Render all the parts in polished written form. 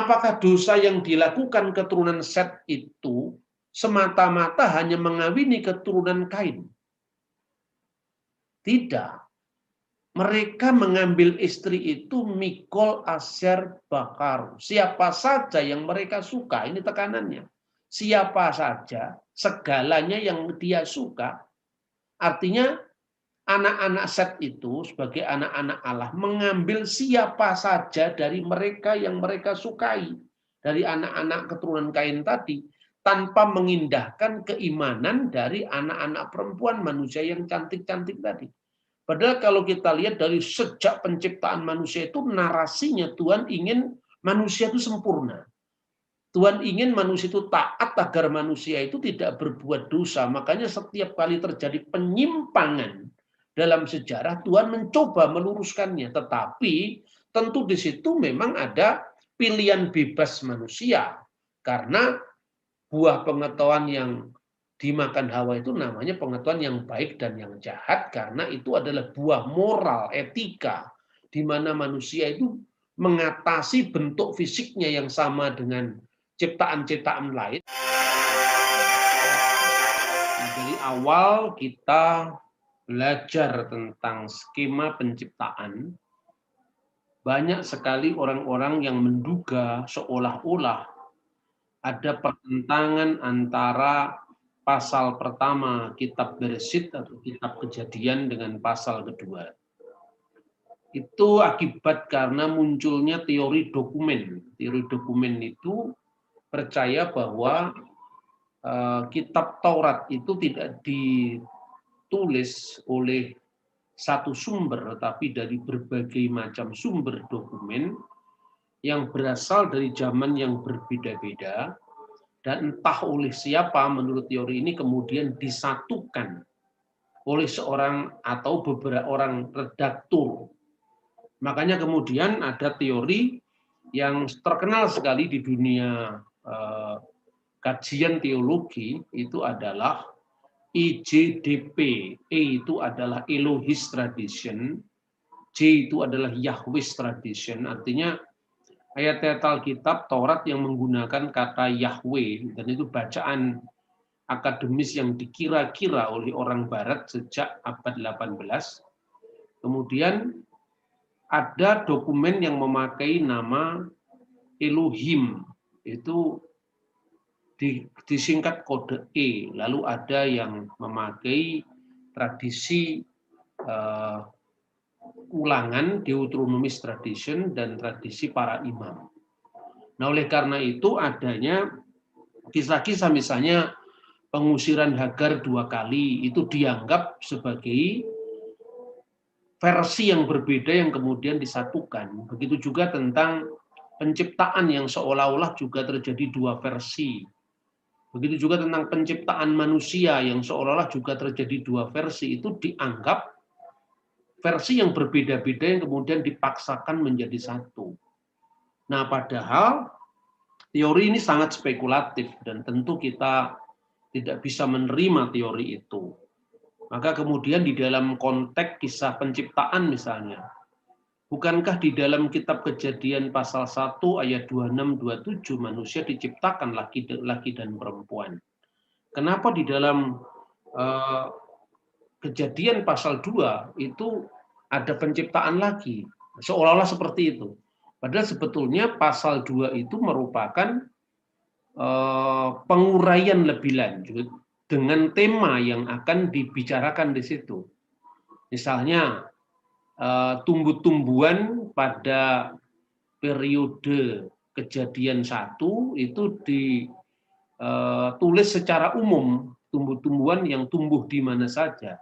apakah dosa yang dilakukan keturunan Set itu semata-mata hanya mengawini keturunan Kain? Tidak. Mereka mengambil istri itu Mikol, Asher, Bakar. Siapa saja yang mereka suka, ini tekanannya. Siapa saja, segalanya yang dia suka. Artinya anak-anak Set itu sebagai anak-anak Allah mengambil siapa saja dari mereka yang mereka sukai. Dari anak-anak keturunan Kain tadi. Tanpa mengindahkan keimanan dari anak-anak perempuan manusia yang cantik-cantik tadi. Padahal kalau kita lihat dari sejak penciptaan manusia itu narasinya Tuhan ingin manusia itu sempurna. Tuhan ingin manusia itu taat agar manusia itu tidak berbuat dosa. Makanya setiap kali terjadi penyimpangan dalam sejarah, Tuhan mencoba meluruskannya. Tetapi tentu di situ memang ada pilihan bebas manusia. Karena buah pengetahuan yang dimakan Hawa itu namanya pengetahuan yang baik dan yang jahat, karena itu adalah buah moral, etika, di mana manusia itu mengatasi bentuk fisiknya yang sama dengan ciptaan-ciptaan lain. Dari awal kita belajar tentang skema penciptaan, banyak sekali orang-orang yang menduga seolah-olah ada pertentangan antara pasal pertama kitab Bereshit atau kitab Kejadian dengan pasal kedua. Itu akibat karena munculnya teori dokumen. Teori dokumen itu percaya bahwa kitab Taurat itu tidak ditulis oleh satu sumber, tetapi dari berbagai macam sumber dokumen yang berasal dari zaman yang berbeda-beda, dan entah oleh siapa menurut teori ini kemudian disatukan oleh seorang atau beberapa orang redaktur. Makanya kemudian ada teori yang terkenal sekali di dunia kajian teologi, itu adalah IJDP. E itu adalah Elohist Tradition, J itu adalah Yahweh's Tradition, artinya ayat-ayat Alkitab Taurat yang menggunakan kata Yahweh, dan itu bacaan akademis yang dikira-kira oleh orang barat sejak abad 18. Kemudian ada dokumen yang memakai nama Elohim, itu disingkat kode E. Lalu ada yang memakai tradisi ulangan Deuteronomist Tradition dan tradisi para imam. Nah, oleh karena itu adanya kisah-kisah misalnya pengusiran Hagar 2 kali itu dianggap sebagai versi yang berbeda yang kemudian disatukan. Begitu juga tentang penciptaan yang seolah-olah juga terjadi 2 versi. Begitu juga tentang penciptaan manusia yang seolah-olah juga terjadi 2 versi, itu dianggap versi yang berbeda-beda yang kemudian dipaksakan menjadi satu. Nah, padahal teori ini sangat spekulatif dan tentu kita tidak bisa menerima teori itu. Maka kemudian di dalam konteks kisah penciptaan misalnya, bukankah di dalam kitab Kejadian pasal 1 ayat 26-27 manusia diciptakan laki dan perempuan? Kenapa di dalam Kejadian pasal 2 itu ada penciptaan lagi? Seolah-olah seperti itu. Padahal sebetulnya pasal 2 itu merupakan penguraian lebih lanjut dengan tema yang akan dibicarakan di situ. Misalnya tumbuh-tumbuhan pada periode Kejadian 1 itu ditulis secara umum, tumbuh-tumbuhan yang tumbuh di mana saja.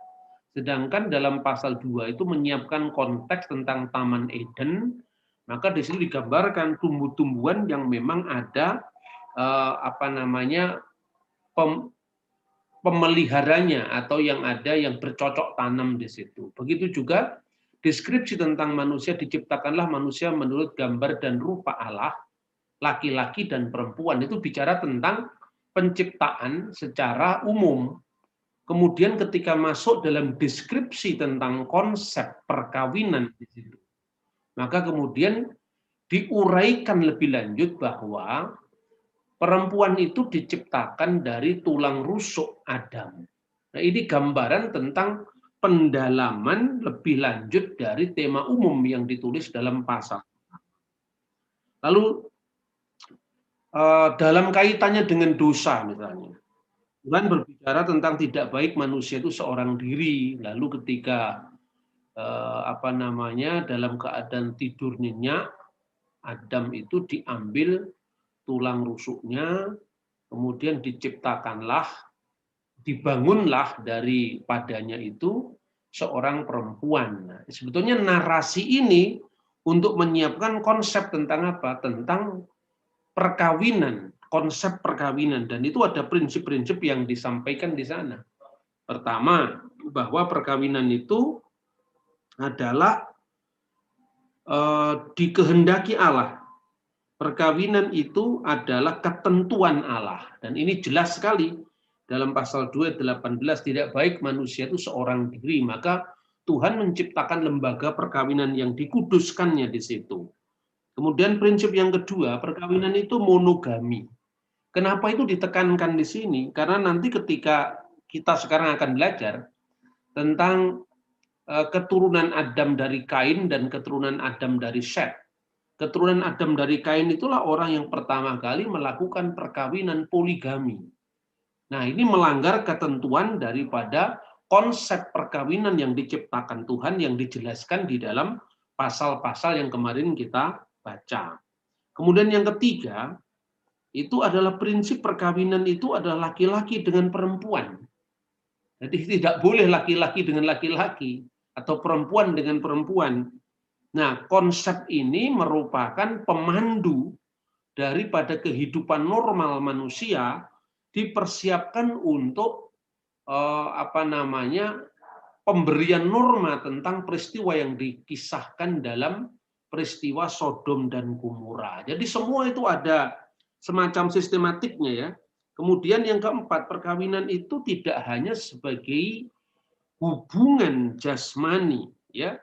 Sedangkan dalam pasal 2 itu menyiapkan konteks tentang Taman Eden, maka di situ digambarkan tumbuh-tumbuhan yang memang ada pemeliharanya atau yang ada yang bercocok tanam di situ. Begitu juga deskripsi tentang manusia, diciptakanlah manusia menurut gambar dan rupa Allah, laki-laki dan perempuan, itu bicara tentang penciptaan secara umum. Kemudian ketika masuk dalam deskripsi tentang konsep perkawinan di situ, maka kemudian diuraikan lebih lanjut bahwa perempuan itu diciptakan dari tulang rusuk Adam. Nah, ini gambaran tentang pendalaman lebih lanjut dari tema umum yang ditulis dalam pasal. Lalu dalam kaitannya dengan dosa misalnya, Tuhan berbicara tentang tidak baik manusia itu seorang diri. Lalu ketika dalam keadaan tidur nyenyak, Adam itu diambil tulang rusuknya, kemudian dibangunlah daripadanya itu seorang perempuan. Nah, sebetulnya narasi ini untuk menyiapkan konsep tentang apa? Tentang perkawinan, konsep perkawinan, dan itu ada prinsip-prinsip yang disampaikan di sana. Pertama, bahwa perkawinan itu adalah dikehendaki Allah. Perkawinan itu adalah ketentuan Allah, dan ini jelas sekali dalam pasal 2 ayat 18, tidak baik manusia itu seorang diri, maka Tuhan menciptakan lembaga perkawinan yang dikuduskannya di situ. Kemudian prinsip yang kedua, perkawinan itu monogami. Kenapa itu ditekankan di sini? Karena nanti ketika kita sekarang akan belajar tentang keturunan Adam dari Kain dan keturunan Adam dari Set. Keturunan Adam dari Kain itulah orang yang pertama kali melakukan perkawinan poligami. Nah, ini melanggar ketentuan daripada konsep perkawinan yang diciptakan Tuhan yang dijelaskan di dalam pasal-pasal yang kemarin kita baca. Kemudian yang ketiga, itu adalah prinsip perkawinan itu adalah laki-laki dengan perempuan. Jadi tidak boleh laki-laki dengan laki-laki atau perempuan dengan perempuan. Nah, konsep ini merupakan pemandu daripada kehidupan normal manusia dipersiapkan untuk pemberian norma tentang peristiwa yang dikisahkan dalam peristiwa Sodom dan Gomora. Jadi semua itu ada semacam sistematiknya ya. Kemudian yang keempat, perkawinan itu tidak hanya sebagai hubungan jasmani ya.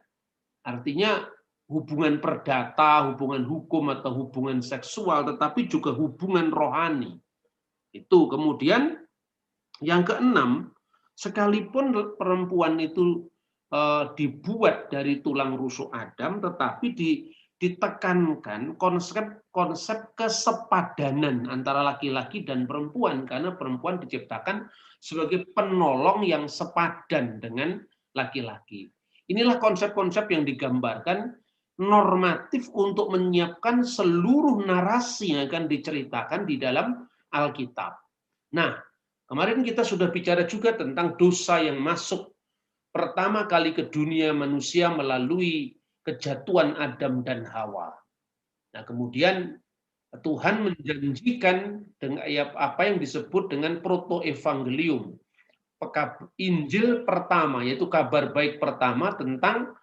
Artinya hubungan perdata, hubungan hukum atau hubungan seksual, tetapi juga hubungan rohani. Itu kemudian yang keenam, sekalipun perempuan itu dibuat dari tulang rusuk Adam, tetapi ditekankan konsep kesepadanan antara laki-laki dan perempuan, karena perempuan diciptakan sebagai penolong yang sepadan dengan laki-laki. Inilah konsep-konsep yang digambarkan normatif untuk menyiapkan seluruh narasi yang akan diceritakan di dalam Alkitab. Nah, kemarin kita sudah bicara juga tentang dosa yang masuk pertama kali ke dunia manusia melalui kejatuhan Adam dan Hawa. Nah, kemudian Tuhan menjanjikan dengan apa yang disebut dengan protoevangelium, Injil pertama, yaitu kabar baik pertama tentang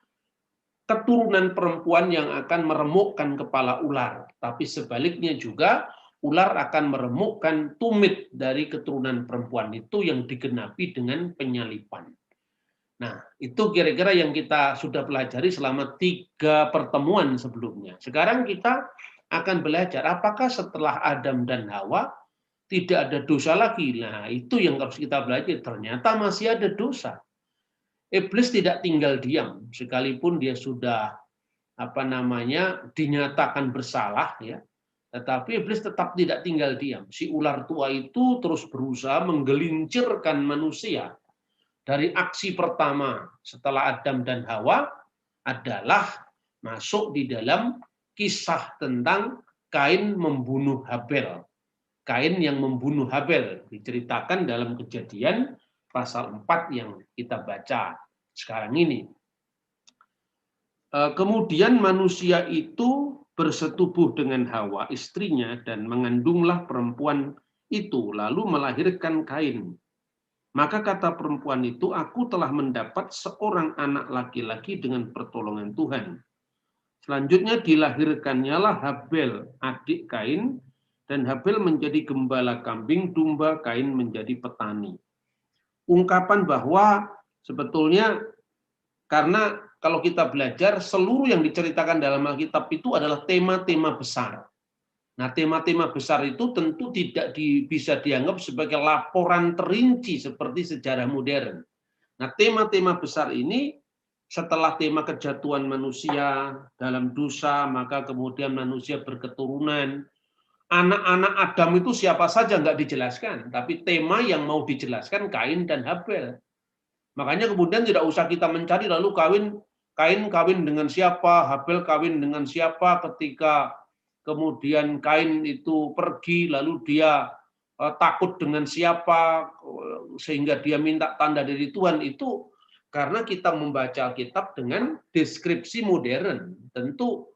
keturunan perempuan yang akan meremukkan kepala ular. Tapi sebaliknya juga, ular akan meremukkan tumit dari keturunan perempuan itu yang digenapi dengan penyalipan. Nah, itu kira-kira yang kita sudah pelajari selama 3 pertemuan sebelumnya. Sekarang kita akan belajar apakah setelah Adam dan Hawa tidak ada dosa lagi. Nah, itu yang harus kita belajar. Ternyata masih ada dosa. Iblis tidak tinggal diam, sekalipun dia sudah dinyatakan bersalah ya. Tetapi iblis tetap tidak tinggal diam. Si ular tua itu terus berusaha menggelincirkan manusia. Dari aksi pertama setelah Adam dan Hawa adalah masuk di dalam kisah tentang Kain membunuh Habel. Kain yang membunuh Habel diceritakan dalam Kejadian pasal 4 yang kita baca sekarang ini. Kemudian manusia itu bersetubuh dengan Hawa istrinya dan mengandunglah perempuan itu lalu melahirkan Kain. Maka kata perempuan itu, aku telah mendapat seorang anak laki-laki dengan pertolongan Tuhan. Selanjutnya dilahirkannya lah Habel, adik Kain, dan Habel menjadi gembala kambing domba, Kain menjadi petani. Ungkapan bahwa sebetulnya karena kalau kita belajar, seluruh yang diceritakan dalam Alkitab itu adalah tema-tema besar. Nah, tema-tema besar itu tentu tidak bisa dianggap sebagai laporan terinci seperti sejarah modern. Nah, tema-tema besar ini setelah tema kejatuhan manusia dalam dosa, maka kemudian manusia berketurunan. Anak-anak Adam itu siapa saja nggak dijelaskan, tapi tema yang mau dijelaskan Kain dan Habel. Makanya kemudian tidak usah kita mencari lalu Kain kawin dengan siapa, Habel kawin dengan siapa ketika kemudian Kain itu pergi lalu dia takut dengan siapa sehingga dia minta tanda dari Tuhan. Itu karena kita membaca Alkitab dengan deskripsi modern. Tentu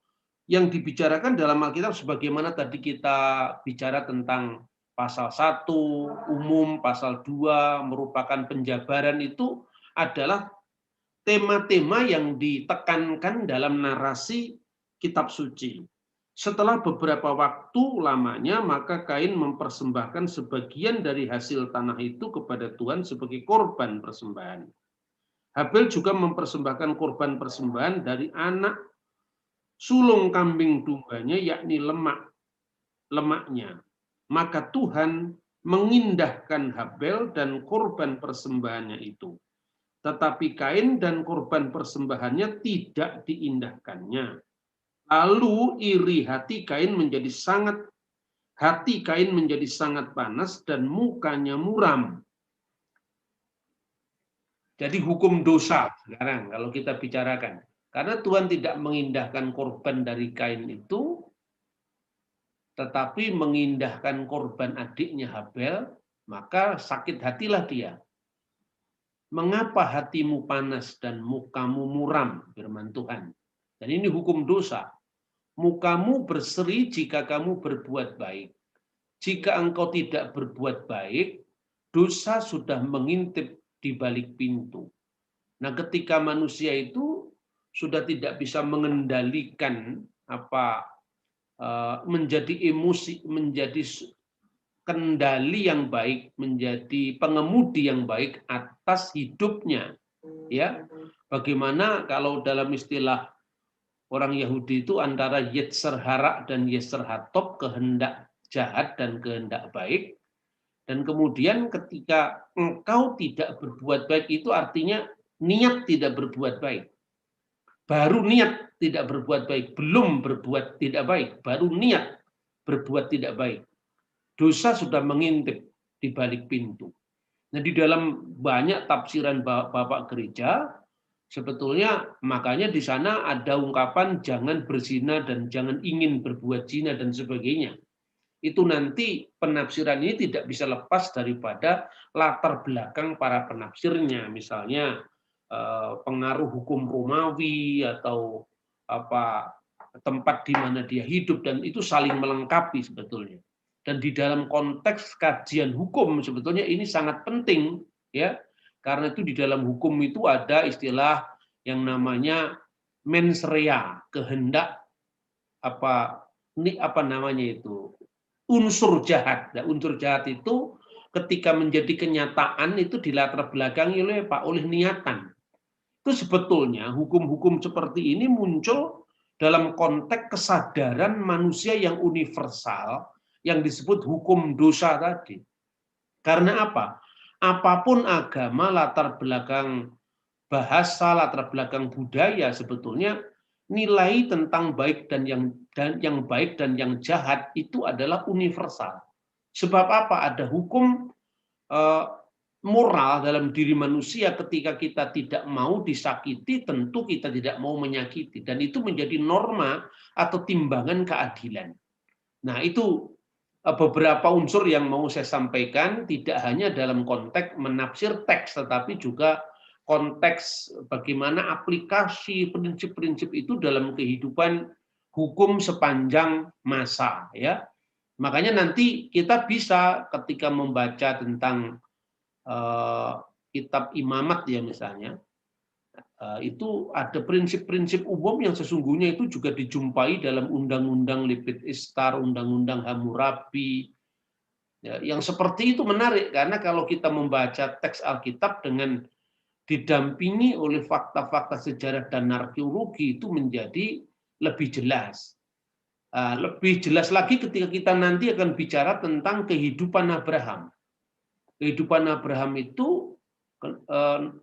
yang dibicarakan dalam Alkitab sebagaimana tadi kita bicara tentang pasal 1 umum, pasal 2 merupakan penjabaran, itu adalah tema-tema yang ditekankan dalam narasi kitab suci. Setelah beberapa waktu lamanya, maka Kain mempersembahkan sebagian dari hasil tanah itu kepada Tuhan sebagai korban persembahan. Habel juga mempersembahkan korban persembahan dari anak sulung kambing dombanya, yakni lemaknya. Maka Tuhan mengindahkan Habel dan korban persembahannya itu. Tetapi Kain dan korban persembahannya tidak diindahkannya. Lalu hati Kain menjadi sangat panas dan mukanya muram. Jadi hukum dosa sekarang kalau kita bicarakan. Karena Tuhan tidak mengindahkan korban dari Kain itu, tetapi mengindahkan korban adiknya Habel, maka sakit hatilah dia. Mengapa hatimu panas dan mukamu muram, firman Tuhan. Dan ini hukum dosa. Mukamu berseri jika kamu berbuat baik. Jika engkau tidak berbuat baik, dosa sudah mengintip di balik pintu. Nah, ketika manusia itu sudah tidak bisa mengendalikan menjadi emosi, menjadi kendali yang baik, menjadi pengemudi yang baik atas hidupnya, ya. Bagaimana kalau dalam istilah orang Yahudi itu antara yetzer hara dan yetzer hatov, kehendak jahat dan kehendak baik. Dan kemudian ketika engkau tidak berbuat baik, itu artinya niat tidak berbuat baik. Baru niat tidak berbuat baik, belum berbuat tidak baik, baru niat berbuat tidak baik. Dosa sudah mengintip di balik pintu. Nah, di dalam banyak tafsiran Bapak Gereja, sebetulnya makanya di sana ada ungkapan jangan berzina dan jangan ingin berbuat zina dan sebagainya. Itu nanti penafsiran ini tidak bisa lepas daripada latar belakang para penafsirnya. Misalnya pengaruh hukum Romawi atau tempat di mana dia hidup, dan itu saling melengkapi sebetulnya. Dan di dalam konteks kajian hukum sebetulnya ini sangat penting, ya, karena itu di dalam hukum itu ada istilah yang namanya mens rea, kehendak unsur jahat. Nah, unsur jahat itu ketika menjadi kenyataan itu dilatar belakangi oleh niatan. Itu sebetulnya hukum-hukum seperti ini muncul dalam konteks kesadaran manusia yang universal, yang disebut hukum dosa tadi. Karena apa? Apapun agama, latar belakang bahasa, latar belakang budaya, sebetulnya nilai tentang baik dan yang baik dan yang jahat itu adalah universal. Sebab apa? Ada hukum moral dalam diri manusia. Ketika kita tidak mau disakiti, tentu kita tidak mau menyakiti. Dan itu menjadi norma atau timbangan keadilan. Nah, itu beberapa unsur yang mau saya sampaikan, tidak hanya dalam konteks menafsir teks, tetapi juga konteks bagaimana aplikasi prinsip-prinsip itu dalam kehidupan hukum sepanjang masa, ya. Makanya nanti kita bisa ketika membaca tentang kitab Imamat, ya misalnya, itu ada prinsip-prinsip umum yang sesungguhnya itu juga dijumpai dalam Undang-Undang Lipit Ishtar, Undang-Undang Hammurabi. Ya, yang seperti itu menarik karena kalau kita membaca teks Alkitab dengan didampingi oleh fakta-fakta sejarah dan arkeologi itu menjadi lebih jelas. Lebih jelas lagi ketika kita nanti akan bicara tentang kehidupan Abraham. Kehidupan Abraham itu,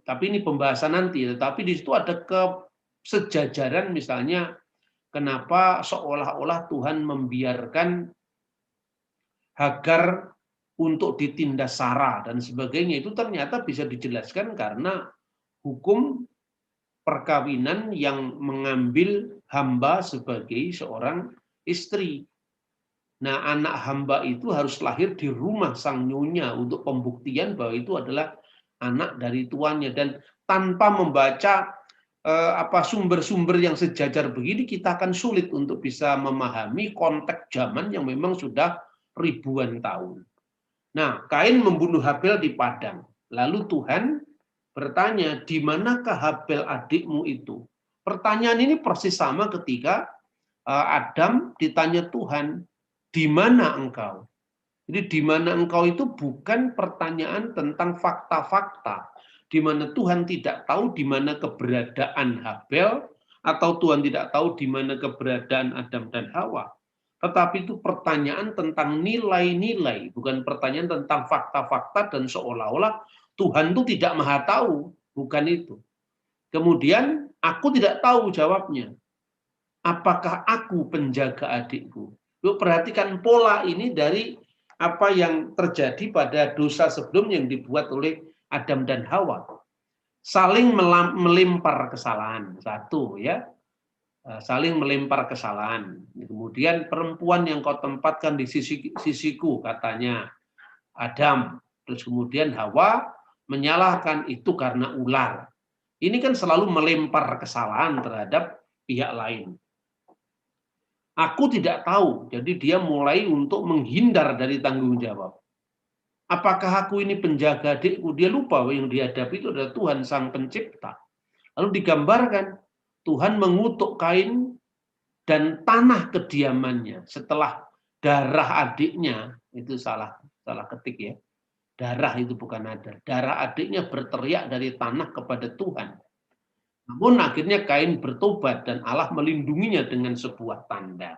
tapi ini pembahasan nanti, tetapi di situ ada kesejajaran misalnya kenapa seolah-olah Tuhan membiarkan Hagar untuk ditindas Sarah dan sebagainya, itu ternyata bisa dijelaskan karena hukum perkawinan yang mengambil hamba sebagai seorang istri. Nah, anak hamba itu harus lahir di rumah sang nyonya untuk pembuktian bahwa itu adalah anak dari tuannya. Dan tanpa membaca sumber-sumber yang sejajar begini, kita akan sulit untuk bisa memahami konteks zaman yang memang sudah ribuan tahun. Nah, Kain membunuh Habel di padang. Lalu Tuhan bertanya, di manakah Habel adikmu itu? Pertanyaan ini persis sama ketika Adam ditanya Tuhan, di mana engkau? Jadi di mana engkau itu bukan pertanyaan tentang fakta-fakta, di mana Tuhan tidak tahu di mana keberadaan Habel, atau Tuhan tidak tahu di mana keberadaan Adam dan Hawa. Tetapi itu pertanyaan tentang nilai-nilai, bukan pertanyaan tentang fakta-fakta dan seolah-olah Tuhan itu tidak maha tahu, bukan itu. Kemudian aku tidak tahu jawabnya. Apakah aku penjaga adikku? Yuk perhatikan pola ini dari apa yang terjadi pada dosa sebelum yang dibuat oleh Adam dan Hawa. Saling melempar kesalahan. Satu ya. Saling melempar kesalahan. Kemudian perempuan yang kau tempatkan di sisiku, katanya Adam. Terus kemudian Hawa menyalahkan itu karena ular. Ini kan selalu melempar kesalahan terhadap pihak lain. Aku tidak tahu, jadi dia mulai untuk menghindar dari tanggung jawab. Apakah aku ini penjaga adikku? Dia lupa yang dihadapi itu adalah Tuhan Sang Pencipta. Lalu digambarkan, Tuhan mengutuk Kain dan tanah kediamannya setelah darah adiknya, itu salah ketik ya, darah itu bukan ada, darah adiknya berteriak dari tanah kepada Tuhan. Namun akhirnya Kain bertobat dan Allah melindunginya dengan sebuah tanda.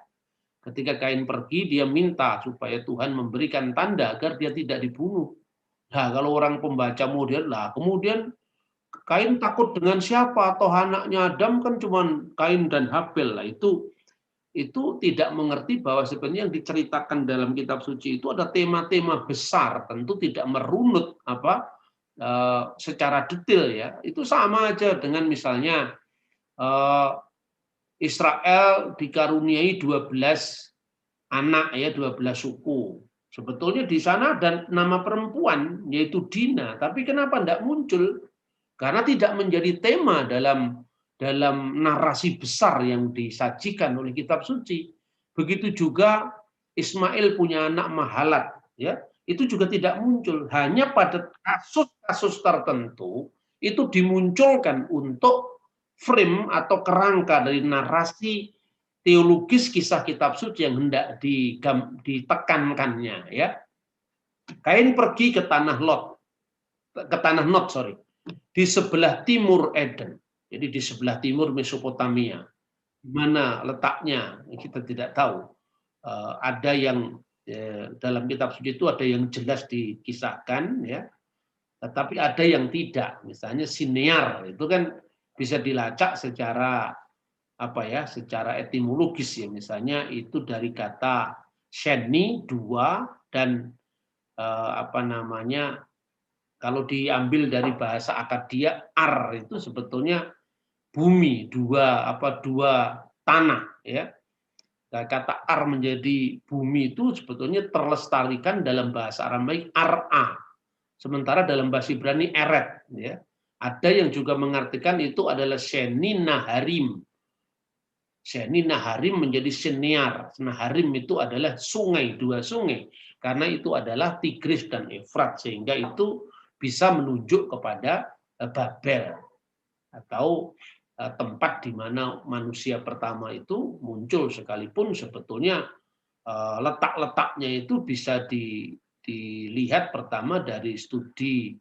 Ketika Kain pergi, dia minta supaya Tuhan memberikan tanda agar dia tidak dibunuh. Nah, kalau orang pembaca modern, lah kemudian Kain takut dengan siapa? Atau anaknya Adam kan cuma Kain dan Habel lah. Itu tidak mengerti bahwa sebenarnya yang diceritakan dalam kitab suci itu ada tema-tema besar, tentu tidak merunut secara detail ya. Itu sama aja dengan misalnya Israel dikaruniai 12 anak ya, 12 suku. Sebetulnya di sana ada nama perempuan yaitu Dina, tapi kenapa tidak muncul? Karena tidak menjadi tema dalam narasi besar yang disajikan oleh kitab suci. Begitu juga Ismail punya anak Mahalat, ya, itu juga tidak muncul. Hanya pada kasus-kasus tertentu itu dimunculkan untuk frame atau kerangka dari narasi teologis kisah kitab suci yang hendak ditekankannya, ya. Kain pergi ke tanah Nod, di sebelah timur Eden. Jadi di sebelah timur Mesopotamia. Di mana letaknya kita tidak tahu. Ada yang dalam kitab suci itu ada yang jelas dikisahkan, ya. Tetapi ada yang tidak. Misalnya Sinear itu kan bisa dilacak secara secara etimologis ya. Misalnya itu dari kata sheni, dua, dan kalau diambil dari bahasa Akadia, ar itu sebetulnya bumi, dua tanah ya. Nah, kata ar menjadi bumi itu sebetulnya terlestarikan dalam bahasa Aramaik ar-a. Sementara dalam bahasa Ibrani eret ya. Ada yang juga mengartikan itu adalah sheni naharim. Sheni naharim menjadi Sinear. Naharim itu adalah sungai, dua sungai. Karena itu adalah Tigris dan Efrat. Sehingga itu bisa menunjuk kepada Babel. Atau tempat di mana manusia pertama itu muncul, sekalipun sebetulnya letak-letaknya itu bisa dilihat pertama dari studi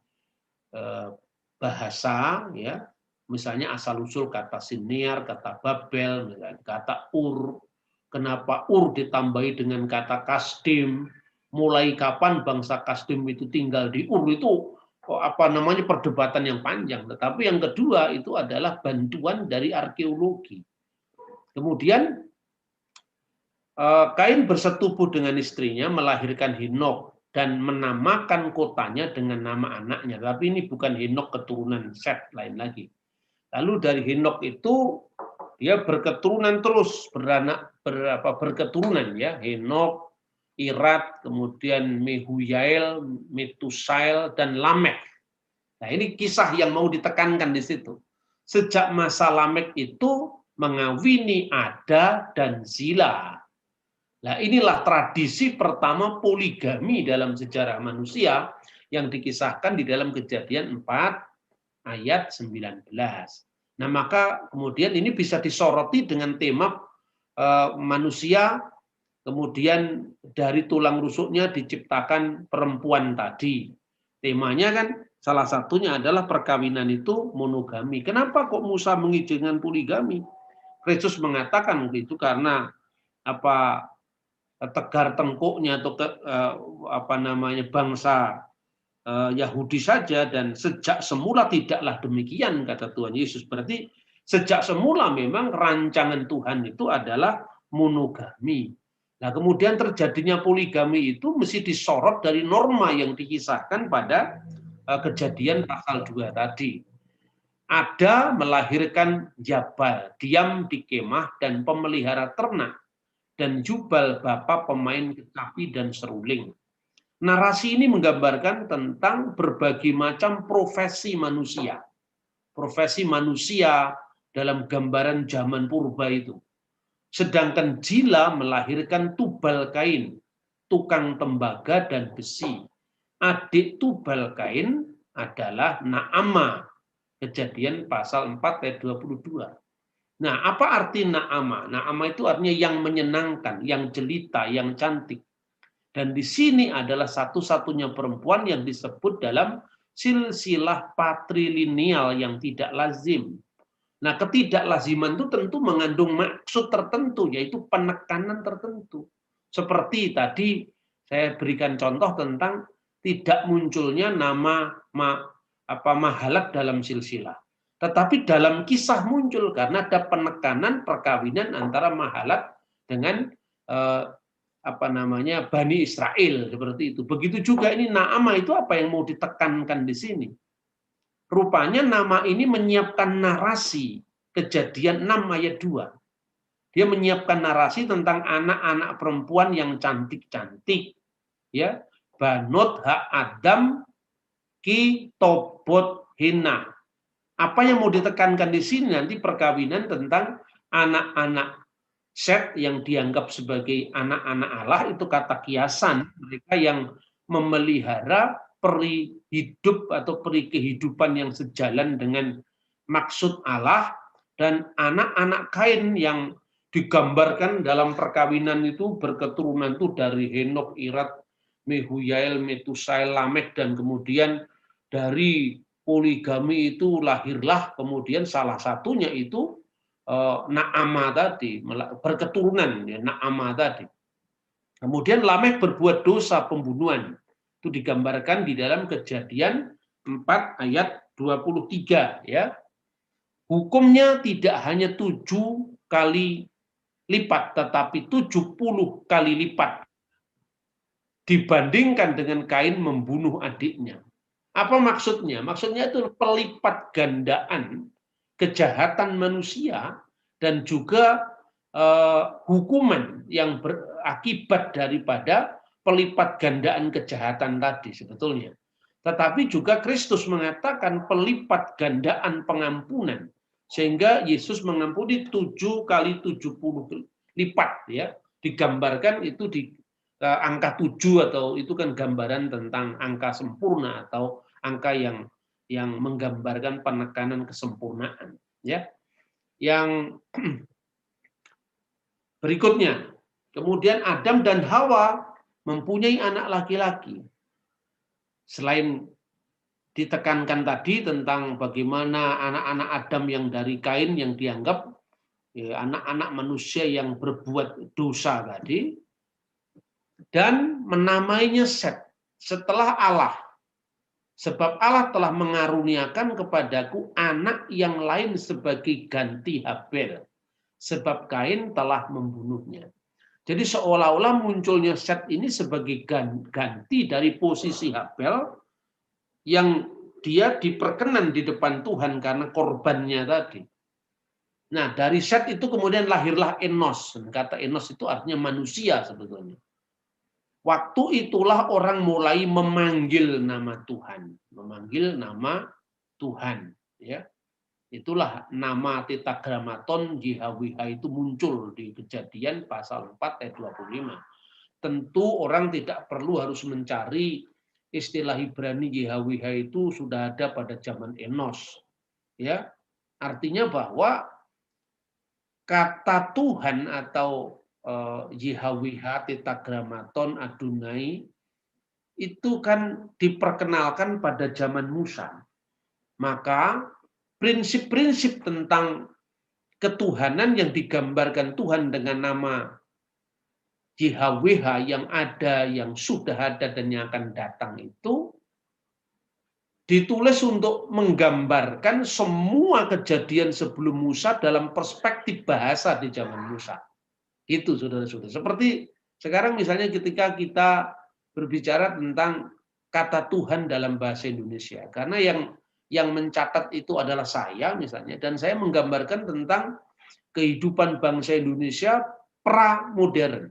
bahasa, ya, misalnya asal-usul kata Sinear, kata Babel, misalnya kata Ur, kenapa Ur ditambahi dengan kata Kasdim, mulai kapan bangsa Kasdim itu tinggal di Ur, itu perdebatan yang panjang. Tetapi yang kedua itu adalah bantuan dari arkeologi. Kemudian Kain bersetubuh dengan istrinya, melahirkan Henokh dan menamakan kotanya dengan nama anaknya. Tapi ini bukan Henokh keturunan Set, lain lagi. Lalu dari Henokh itu dia berketurunan terus, berketurunan ya, Henokh, Irad, kemudian Mehujael, Metusael, dan Lamek. Nah, ini kisah yang mau ditekankan di situ. Sejak masa Lamek itu mengawini Ada dan Zila. Nah, inilah tradisi pertama poligami dalam sejarah manusia yang dikisahkan di dalam Kejadian 4 ayat 19. Nah, maka kemudian ini bisa disoroti dengan tema manusia, kemudian dari tulang rusuknya diciptakan perempuan tadi. Temanya kan salah satunya adalah perkawinan itu monogami. Kenapa kok Musa mengizinkan poligami? Kristus mengatakan itu karena tegar tengkuknya atau bangsa Yahudi saja, dan sejak semula tidaklah demikian, kata Tuhan Yesus. Berarti sejak semula memang rancangan Tuhan itu adalah monogami. Nah, kemudian terjadinya poligami itu mesti disorot dari norma yang dikisahkan pada Kejadian pasal 2 tadi. Ada melahirkan Jabal, diam di kemah dan pemelihara ternak, dan Jubal bapa pemain kecapi dan seruling. Narasi ini menggambarkan tentang berbagai macam profesi manusia. Profesi manusia dalam gambaran zaman purba itu. Sedangkan Jila melahirkan Tubal Kain, tukang tembaga dan besi. Adik Tubal Kain adalah Naama. Kejadian pasal 4 ayat 22. Nah, apa arti Naama? Naama itu artinya yang menyenangkan, yang jelita, yang cantik. Dan di sini adalah satu-satunya perempuan yang disebut dalam silsilah patrilineal yang tidak lazim. Nah, ketidaklaziman itu tentu mengandung maksud tertentu, yaitu penekanan tertentu. Seperti tadi saya berikan contoh tentang tidak munculnya nama Mahalat dalam silsilah. Tetapi dalam kisah muncul karena ada penekanan perkawinan antara Mahalat dengan Bani Israel, seperti itu. Begitu juga ini Naama, itu apa yang mau ditekankan di sini? Rupanya nama ini menyiapkan narasi Kejadian 6 ayat 2. Dia menyiapkan narasi tentang anak-anak perempuan yang cantik-cantik, ya. Banot ha Adam ki tobot hina. Apa yang mau ditekankan di sini nanti perkawinan tentang anak-anak Set yang dianggap sebagai anak-anak Allah, itu kata kiasan, mereka yang memelihara peri hidup atau peri kehidupan yang sejalan dengan maksud Allah, dan anak-anak Kain yang digambarkan dalam perkawinan itu berketurunan itu dari Henokh, Irad, Mehujael, Metusael, Lamek, dan kemudian dari poligami itu lahirlah kemudian salah satunya itu Naama tadi, berketurunan ya, Naama tadi. Kemudian Lamek berbuat dosa pembunuhan. Itu digambarkan di dalam Kejadian 4 ayat 23 ya. Hukumnya tidak hanya 7 kali lipat, tetapi 70 kali lipat dibandingkan dengan Kain membunuh adiknya. Apa maksudnya? Maksudnya itu pelipat gandaan kejahatan manusia dan juga hukuman yang berakibat daripada pelipat gandaan kejahatan tadi sebetulnya. Tetapi juga Kristus mengatakan pelipat gandaan pengampunan, sehingga Yesus mengampuni 7 kali 70 lipat ya. Digambarkan itu di angka 7, atau itu kan gambaran tentang angka sempurna atau angka yang menggambarkan penekanan kesempurnaan ya. Yang berikutnya, kemudian Adam dan Hawa mempunyai anak laki-laki. Selain ditekankan tadi tentang bagaimana anak-anak Adam yang dari Kain yang dianggap ya, anak-anak manusia yang berbuat dosa tadi, dan menamainya Set setelah Allah. Sebab Allah telah mengaruniakan kepadaku anak yang lain sebagai ganti Habel. Sebab Kain telah membunuhnya. Jadi seolah-olah munculnya Set ini sebagai ganti dari posisi Habel yang dia diperkenan di depan Tuhan karena korbannya tadi. Nah, dari Set itu kemudian lahirlah Enos. Kata Enos itu artinya manusia sebetulnya. Waktu itulah orang mulai memanggil nama Tuhan, memanggil nama Tuhan, ya. Itulah nama Tetragrammaton JHWH itu muncul di Kejadian pasal 4 ayat 25. Tentu orang tidak perlu harus mencari istilah Ibrani JHWH itu sudah ada pada zaman Enos, ya. Artinya bahwa kata Tuhan atau JHWH, Tetragrammaton, Adonai, itu kan diperkenalkan pada zaman Musa. Maka prinsip-prinsip tentang ketuhanan yang digambarkan Tuhan dengan nama JHWH yang ada, yang sudah ada, dan yang akan datang itu ditulis untuk menggambarkan semua kejadian sebelum Musa dalam perspektif bahasa di zaman Musa. Itu saudara-saudara. Seperti sekarang misalnya ketika kita berbicara tentang kata Tuhan dalam bahasa Indonesia. Karena yang mencatat itu adalah saya misalnya. Dan saya menggambarkan tentang kehidupan bangsa Indonesia pra-modern.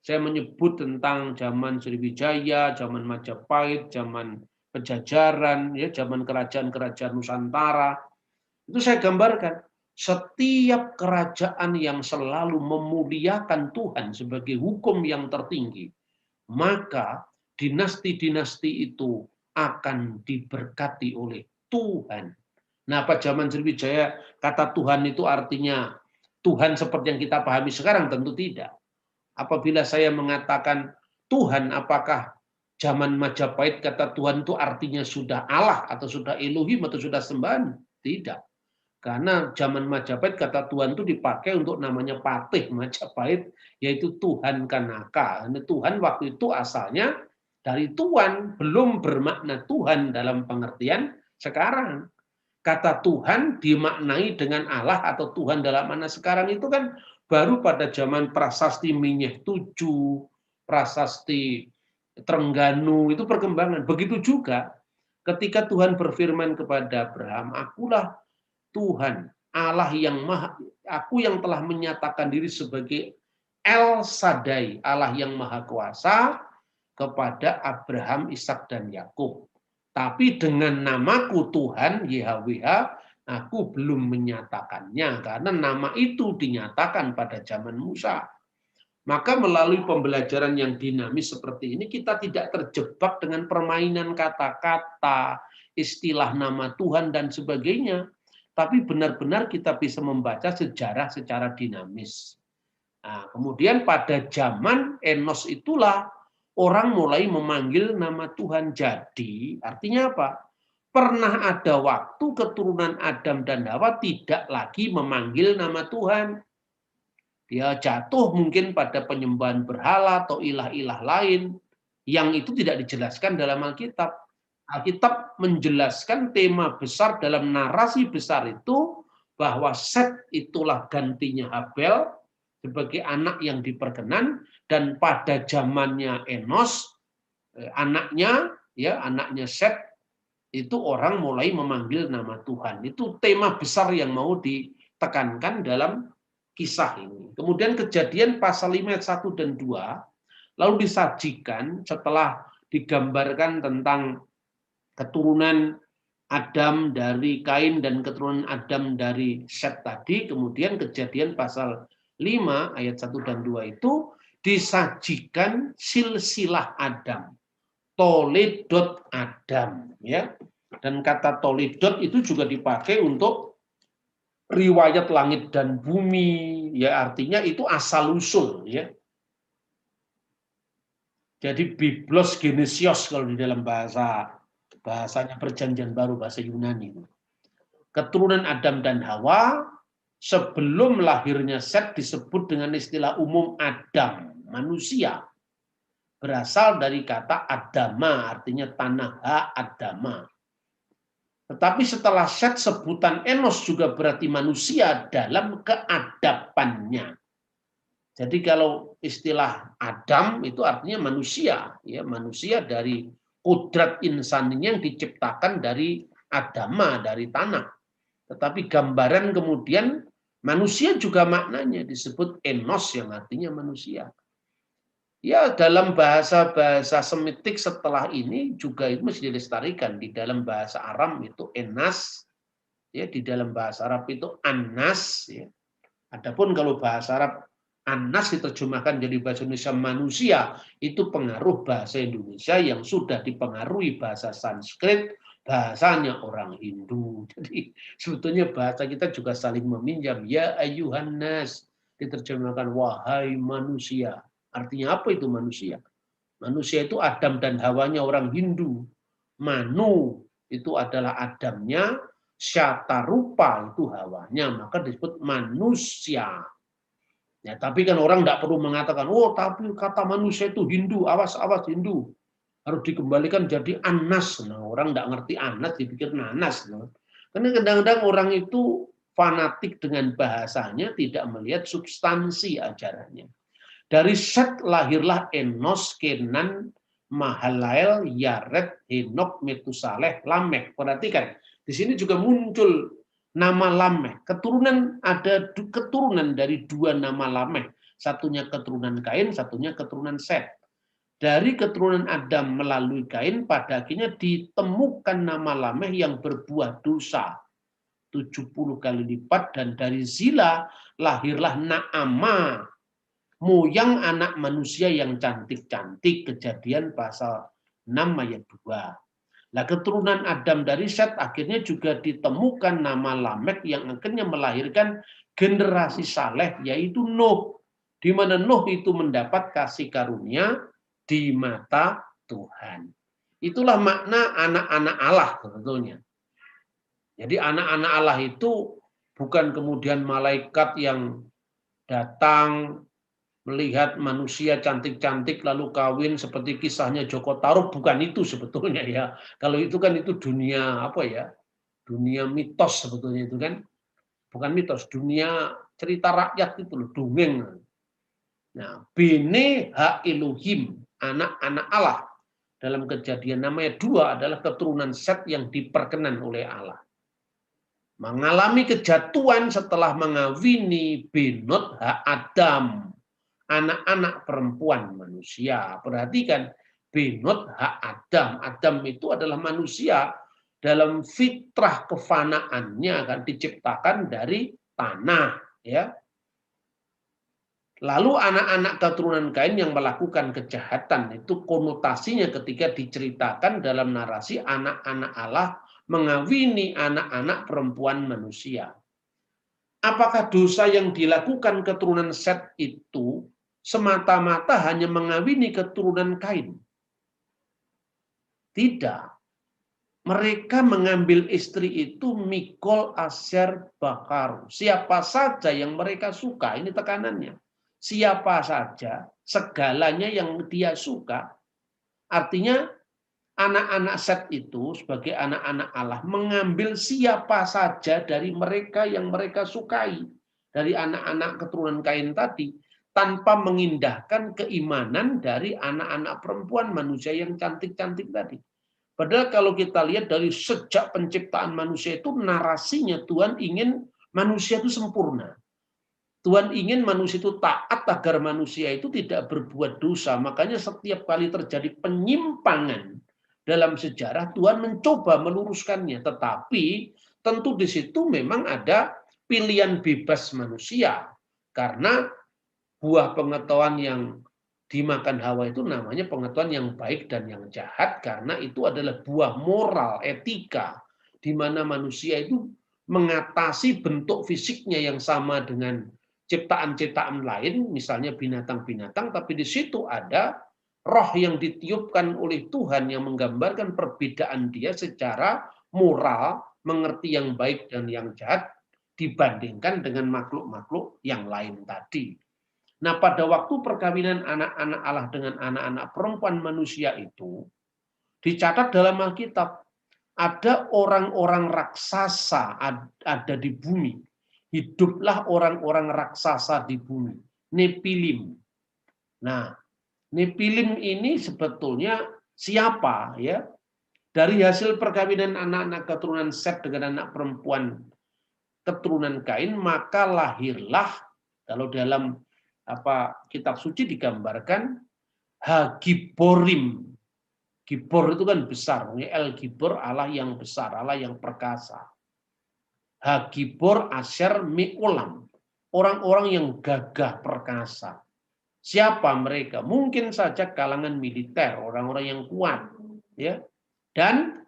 Saya menyebut tentang zaman Sriwijaya, zaman Majapahit, zaman Penjajaran, ya, zaman kerajaan-kerajaan Nusantara. Itu saya gambarkan. Setiap kerajaan yang selalu memuliakan Tuhan sebagai hukum yang tertinggi, maka dinasti-dinasti itu akan diberkati oleh Tuhan. Nah, pada zaman Sriwijaya, kata Tuhan itu artinya Tuhan seperti yang kita pahami sekarang? Tentu tidak. Apabila saya mengatakan Tuhan, apakah zaman Majapahit kata Tuhan itu artinya sudah Allah atau sudah Elohim atau sudah sembahan? Tidak. Karena zaman Majapahit kata Tuhan itu dipakai untuk namanya Patih Majapahit, yaitu Tuhan Kanaka. Tuhan waktu itu asalnya dari Tuhan, belum bermakna Tuhan dalam pengertian sekarang. Kata Tuhan dimaknai dengan Allah atau Tuhan dalam makna sekarang itu kan baru pada zaman Prasasti Minyeh 7, Prasasti Trengganu, itu perkembangan. Begitu juga ketika Tuhan berfirman kepada Abraham, akulah Tuhan, Allah yang maha, aku yang telah menyatakan diri sebagai El Shaddai, Allah yang maha kuasa kepada Abraham, Ishak dan Yakub. Tapi dengan namaku Tuhan, YHWH, aku belum menyatakannya, karena nama itu dinyatakan pada zaman Musa. Maka melalui pembelajaran yang dinamis seperti ini, kita tidak terjebak dengan permainan kata-kata, istilah nama Tuhan, dan sebagainya. Tapi benar-benar kita bisa membaca sejarah secara dinamis. Nah, kemudian pada zaman Enos itulah orang mulai memanggil nama Tuhan. Jadi artinya apa? Pernah ada waktu keturunan Adam dan Hawa tidak lagi memanggil nama Tuhan. Dia jatuh mungkin pada penyembahan berhala atau ilah-ilah lain yang itu tidak dijelaskan dalam Alkitab. Alkitab menjelaskan tema besar dalam narasi besar itu bahwa Set itulah gantinya Habel sebagai anak yang diperkenan, dan pada zamannya Enos anaknya Set itu orang mulai memanggil nama Tuhan. Itu tema besar yang mau ditekankan dalam kisah ini. Kemudian Kejadian pasal 5 ayat 1 dan 2 lalu disajikan setelah digambarkan tentang keturunan Adam dari Kain dan keturunan Adam dari Set tadi. Kemudian Kejadian pasal 5 ayat 1 dan 2 itu disajikan silsilah Adam, Toledot Adam, ya. Dan kata Toledot itu juga dipakai untuk riwayat langit dan bumi, ya, artinya itu asal usul, ya. Jadi Biblos Genesios kalau di dalam bahasa bahasanya perjanjian baru, bahasa Yunani. Keturunan Adam dan Hawa sebelum lahirnya Set disebut dengan istilah umum Adam, manusia. Berasal dari kata Adama, artinya tanah Adama. Tetapi setelah Set, sebutan Enos juga berarti manusia dalam keadapannya. Jadi kalau istilah Adam itu artinya manusia, ya manusia dari kodrat insaninya yang diciptakan dari Adama, dari tanah. Tetapi gambaran kemudian manusia juga maknanya disebut Enos yang artinya manusia. Ya, dalam bahasa-bahasa Semitik setelah ini juga itu mesti dilestarikan. Di dalam bahasa Aram itu Enas, ya di dalam bahasa Arab itu Anas. Ya. Adapun kalau bahasa Arab Anas diterjemahkan jadi bahasa Indonesia manusia, itu pengaruh bahasa Indonesia yang sudah dipengaruhi bahasa Sanskrit, bahasanya orang Hindu. Jadi sebetulnya bahasa kita juga saling meminjam. Ya ayyuhan nas, diterjemahkan wahai manusia. Artinya apa itu manusia? Manusia itu Adam dan Hawanya orang Hindu. Manu itu adalah Adamnya, Syatarupa itu Hawanya, maka disebut manusia. Ya, tapi kan orang tidak perlu mengatakan, oh tapi kata manusia itu Hindu, awas-awas Hindu. Harus dikembalikan jadi Anas. Nah, orang tidak ngerti Anas, dipikir Nanas. Karena kadang-kadang orang itu fanatik dengan bahasanya, tidak melihat substansi ajarannya. Dari Set lahirlah Enos, Kenan, Mahalael, Yared, Henok, Metusaleh, Lameh. Perhatikan, di sini juga muncul nama Lameh. Ada keturunan dari dua nama Lameh. Satunya keturunan Kain, satunya keturunan Set. Dari keturunan Adam melalui Kain, pada akhirnya ditemukan nama Lameh yang berbuah dosa. 70 kali lipat, dan dari Zila lahirlah Naama, moyang anak manusia yang cantik-cantik, Kejadian pasal 6 ayat 2. Nah, keturunan Adam dari Set akhirnya juga ditemukan nama Lamek yang akhirnya melahirkan generasi saleh, yaitu Nuh. Di mana Nuh itu mendapat kasih karunia di mata Tuhan. Itulah makna anak-anak Allah sebetulnya. Jadi anak-anak Allah itu bukan kemudian malaikat yang datang melihat manusia cantik-cantik lalu kawin seperti kisahnya Joko Tarub, bukan itu sebetulnya ya. Kalau itu kan itu dunia apa ya? Dunia mitos sebetulnya itu kan. Bukan mitos, dunia cerita rakyat itu loh, dongeng. Nah, Bene Ha Elohim, anak-anak Allah. Dalam Kejadian namanya 2 adalah keturunan Set yang diperkenan oleh Allah. Mengalami kejatuhan setelah mengawini Benot Ha Adam, anak-anak perempuan manusia. Perhatikan, Benot Ha Adam. Adam itu adalah manusia dalam fitrah kefanaannya kan diciptakan dari tanah, ya. Lalu anak-anak keturunan Kain yang melakukan kejahatan itu konotasinya ketika diceritakan dalam narasi anak-anak Allah mengawini anak-anak perempuan manusia. Apakah dosa yang dilakukan keturunan Set itu semata-mata hanya mengawini keturunan Kain? Tidak. Mereka mengambil istri itu Mikol, Asher, Bakar. Siapa saja yang mereka suka, ini tekanannya. Siapa saja, segalanya yang dia suka. Artinya anak-anak Set itu sebagai anak-anak Allah mengambil siapa saja dari mereka yang mereka sukai. Dari anak-anak keturunan Kain tadi. Tanpa mengindahkan keimanan dari anak-anak perempuan manusia yang cantik-cantik tadi. Padahal kalau kita lihat dari sejak penciptaan manusia itu narasinya Tuhan ingin manusia itu sempurna. Tuhan ingin manusia itu taat agar manusia itu tidak berbuat dosa. Makanya setiap kali terjadi penyimpangan dalam sejarah Tuhan mencoba meluruskannya. Tetapi tentu di situ memang ada pilihan bebas manusia. Karena buah pengetahuan yang dimakan Hawa itu namanya pengetahuan yang baik dan yang jahat karena itu adalah buah moral, etika di mana manusia itu mengatasi bentuk fisiknya yang sama dengan ciptaan-ciptaan lain, misalnya binatang-binatang, tapi di situ ada roh yang ditiupkan oleh Tuhan yang menggambarkan perbedaan dia secara moral, mengerti yang baik dan yang jahat, dibandingkan dengan makhluk-makhluk yang lain tadi. Nah, pada waktu perkawinan anak-anak Allah dengan anak-anak perempuan manusia itu, dicatat dalam Alkitab, ada orang-orang raksasa ada di bumi. Hiduplah orang-orang raksasa di bumi. Nepilim. Nah, Nepilim ini sebetulnya siapa ya? Dari hasil perkawinan anak-anak keturunan Set dengan anak perempuan keturunan Kain, maka lahirlah kalau dalam kitab suci digambarkan Hagiborim. Gibor itu kan besar, El Gibor Allah yang besar, Allah yang perkasa. Hagibor Asher Mi'ulam, orang-orang yang gagah perkasa. Siapa mereka? Mungkin saja kalangan militer, orang-orang yang kuat, ya. Dan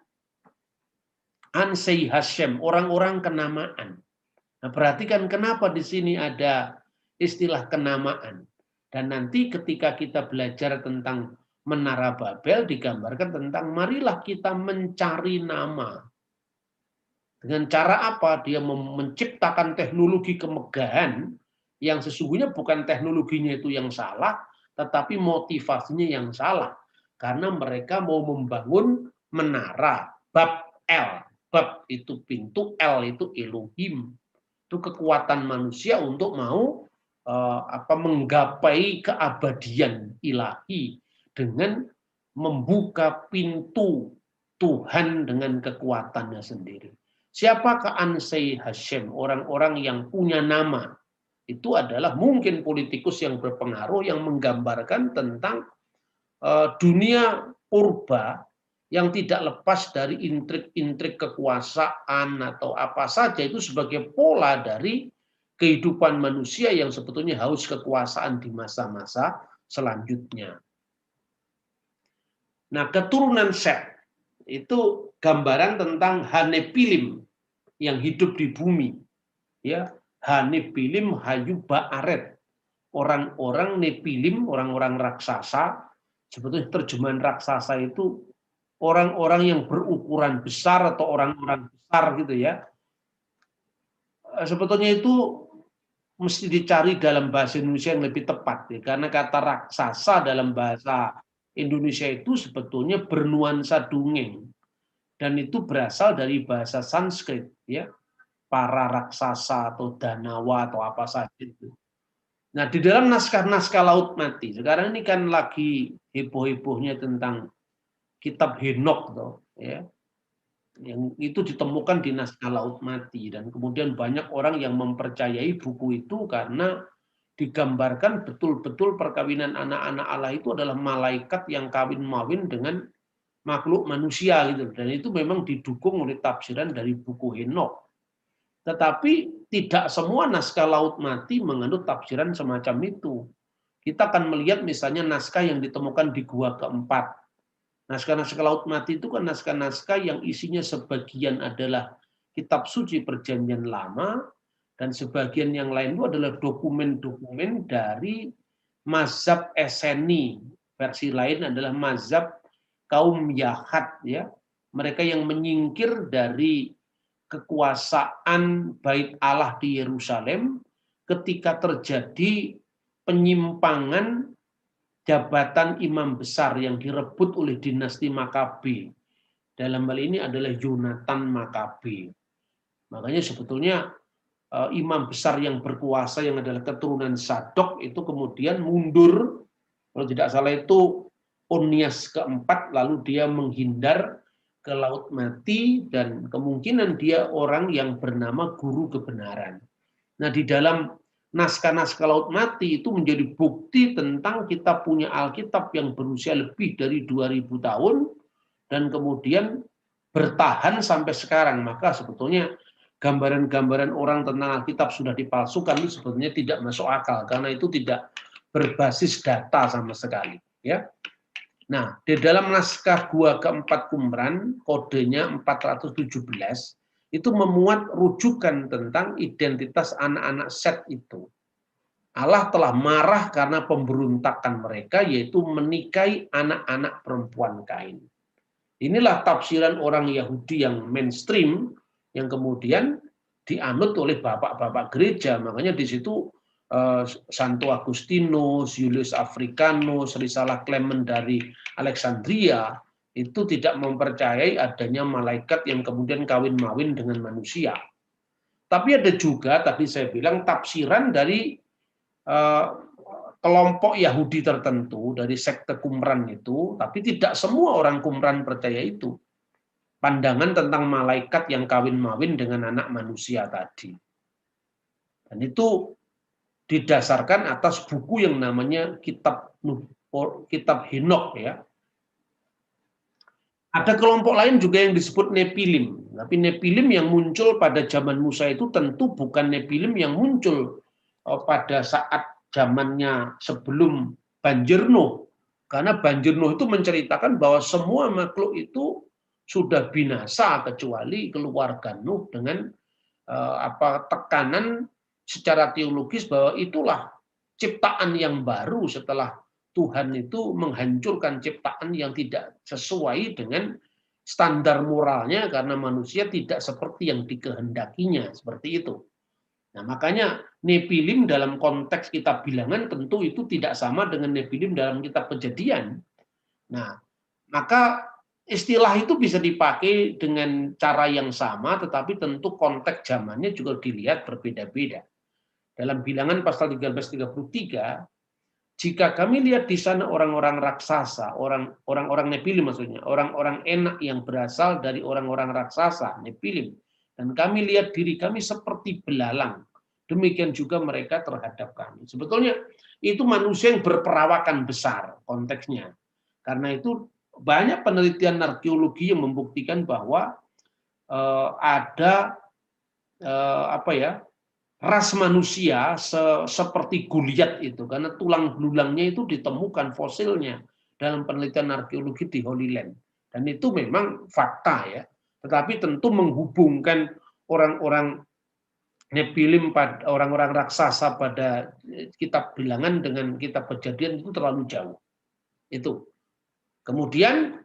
Ansei Hashem, orang-orang kenamaan. Nah, perhatikan kenapa di sini ada istilah kenamaan. Dan nanti ketika kita belajar tentang Menara Babel digambarkan tentang marilah kita mencari nama. Dengan cara apa? Dia menciptakan teknologi kemegahan yang sesungguhnya bukan teknologinya itu yang salah, tetapi motivasinya yang salah. Karena mereka mau membangun menara Babel. Bab itu pintu, El itu Elohim. Itu kekuatan manusia untuk mau menggapai keabadian ilahi dengan membuka pintu Tuhan dengan kekuatannya sendiri. Siapakah Ansei Hashem? Orang-orang yang punya nama. Itu adalah mungkin politikus yang berpengaruh yang menggambarkan tentang dunia purba yang tidak lepas dari intrik-intrik kekuasaan atau apa saja itu sebagai pola dari kehidupan manusia yang sebetulnya haus kekuasaan di masa-masa selanjutnya. Nah, keturunan Set itu gambaran tentang Hanepilim yang hidup di bumi. Ya, Hanepilim Hayu Ba'aret. Orang-orang Nepilim, orang-orang raksasa, sebetulnya terjemahan raksasa itu orang-orang yang berukuran besar atau orang-orang besar gitu ya. Sebetulnya itu mesti dicari dalam bahasa Indonesia yang lebih tepat ya, karena kata raksasa dalam bahasa Indonesia itu sebetulnya bernuansa dongeng dan itu berasal dari bahasa Sanskrit ya, para raksasa atau danawa atau apa saja itu. Nah, di dalam naskah-naskah Laut Mati sekarang ini kan lagi heboh-hebohnya tentang kitab Henokh tuh ya, yang itu ditemukan di naskah Laut Mati dan kemudian banyak orang yang mempercayai buku itu karena digambarkan betul-betul perkawinan anak-anak Allah itu adalah malaikat yang kawin-mawin dengan makhluk manusia gitu, dan itu memang didukung oleh tafsiran dari buku Henokh. Tetapi tidak semua naskah Laut Mati menganut tafsiran semacam itu. Kita akan melihat misalnya naskah yang ditemukan di Gua Keempat. Naskah-naskah Laut Mati itu kan naskah-naskah yang isinya sebagian adalah kitab suci Perjanjian Lama, dan sebagian yang lain itu adalah dokumen-dokumen dari mazhab Esseni. Versi lain adalah mazhab kaum Yahud ya. Mereka yang menyingkir dari kekuasaan Bait Allah di Yerusalem ketika terjadi penyimpangan jabatan imam besar yang direbut oleh dinasti Makabe. Dalam hal ini adalah Yonatan Makabe. Makanya sebetulnya imam besar yang berkuasa yang adalah keturunan Sadok itu kemudian mundur, kalau tidak salah itu Onias keempat, lalu dia menghindar ke Laut Mati dan kemungkinan dia orang yang bernama Guru Kebenaran. Nah, di dalam naskah-naskah Laut Mati itu menjadi bukti tentang kita punya Alkitab yang berusia lebih dari 2000 tahun dan kemudian bertahan sampai sekarang. Maka sebetulnya gambaran-gambaran orang tentang Alkitab sudah dipalsukan itu sebetulnya tidak masuk akal karena itu tidak berbasis data sama sekali ya. Nah, di dalam naskah Gua Keempat Qumran, kodenya 417, itu memuat rujukan tentang identitas anak-anak Set itu. Allah telah marah karena pemberontakan mereka, yaitu menikahi anak-anak perempuan Kain. Inilah tafsiran orang Yahudi yang mainstream, yang kemudian dianut oleh bapak-bapak gereja. Makanya di situ Santo Agustinus, Julius Africanus, Risalah Clement dari Alexandria itu tidak mempercayai adanya malaikat yang kemudian kawin-mawin dengan manusia. Tapi ada juga tadi saya bilang tafsiran dari kelompok Yahudi tertentu dari sekte Qumran itu, tapi tidak semua orang Qumran percaya itu. Pandangan tentang malaikat yang kawin-mawin dengan anak manusia tadi. Dan itu didasarkan atas buku yang namanya Kitab Henokh ya. Ada kelompok lain juga yang disebut Nepilim. Tapi Nepilim yang muncul pada zaman Musa itu tentu bukan Nepilim yang muncul pada saat zamannya sebelum banjir Nuh. Karena banjir Nuh itu menceritakan bahwa semua makhluk itu sudah binasa kecuali keluarga Nuh dengan tekanan secara teologis bahwa itulah ciptaan yang baru setelah Tuhan itu menghancurkan ciptaan yang tidak sesuai dengan standar moralnya karena manusia tidak seperti yang dikehendakinya, seperti itu. Nah, makanya Nepilim dalam konteks kitab Bilangan tentu itu tidak sama dengan Nepilim dalam kitab Kejadian. Nah, maka istilah itu bisa dipakai dengan cara yang sama, tetapi tentu konteks zamannya juga dilihat berbeda-beda. Dalam Bilangan pasal 13:33, jika kami lihat di sana orang-orang raksasa, orang-orang Nepilim maksudnya, orang-orang enak yang berasal dari orang-orang raksasa, Nepilim, dan kami lihat diri kami seperti belalang, demikian juga mereka terhadap kami. Sebetulnya itu manusia yang berperawakan besar konteksnya. Karena itu banyak penelitian arkeologi yang membuktikan bahwa ada ras manusia seperti Goliat itu, karena tulang belulangnya itu ditemukan fosilnya dalam penelitian arkeologi di Holy Land. Dan itu memang fakta ya. Tetapi tentu menghubungkan orang-orang Nepilim pada orang-orang raksasa pada kitab Bilangan dengan kitab Kejadian itu terlalu jauh. Itu. Kemudian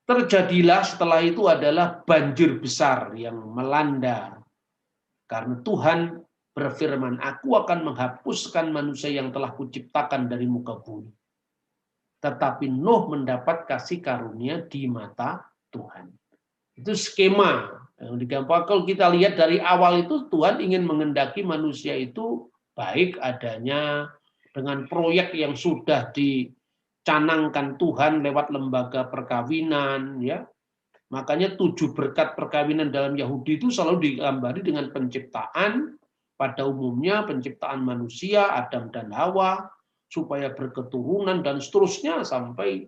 terjadilah setelah itu adalah banjir besar yang melanda. Karena Tuhan berfirman, aku akan menghapuskan manusia yang telah kuciptakan dari muka bumi. Tetapi Nuh mendapat kasih karunia di mata Tuhan. Itu skema. Kalau kita lihat dari awal itu Tuhan ingin mengendaki manusia itu baik adanya dengan proyek yang sudah dicanangkan Tuhan lewat lembaga perkawinan, ya. Makanya 7 berkat perkawinan dalam Yahudi itu selalu digambari dengan penciptaan, pada umumnya penciptaan manusia, Adam dan Hawa, supaya berketurunan dan seterusnya sampai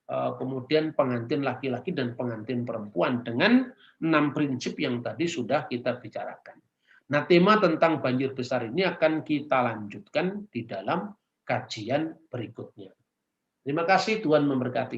kemudian pengantin laki-laki dan pengantin perempuan dengan 6 prinsip yang tadi sudah kita bicarakan. Nah, tema tentang banjir besar ini akan kita lanjutkan di dalam kajian berikutnya. Terima kasih, Tuhan memberkati kita.